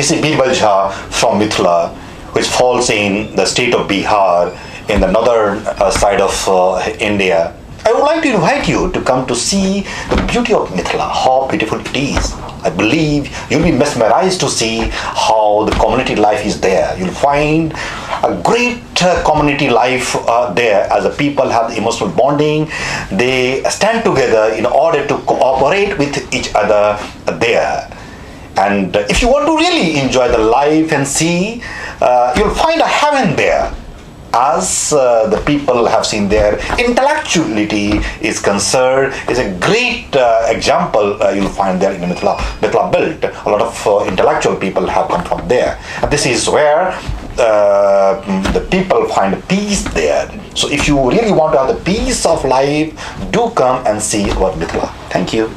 this is Birbal Jha from Mithila, which falls in the state of Bihar in the northern side of India. I would like to invite you to come to see the beauty of Mithila, how beautiful it is. I believe you'll be mesmerized to see how the community life is there. You'll find a great community life there, as the people have the emotional bonding. They stand together in order to cooperate with each other there. And if you want to really enjoy the life and see, you'll find a heaven there. As the people have seen there, intellectuality is concerned, is a great example you'll find there in Mithila. Mithila built. A lot of intellectual people have come from there. And this is where the people find peace there. So if you really want to have the peace of life, do come and see about Mithila. Thank you.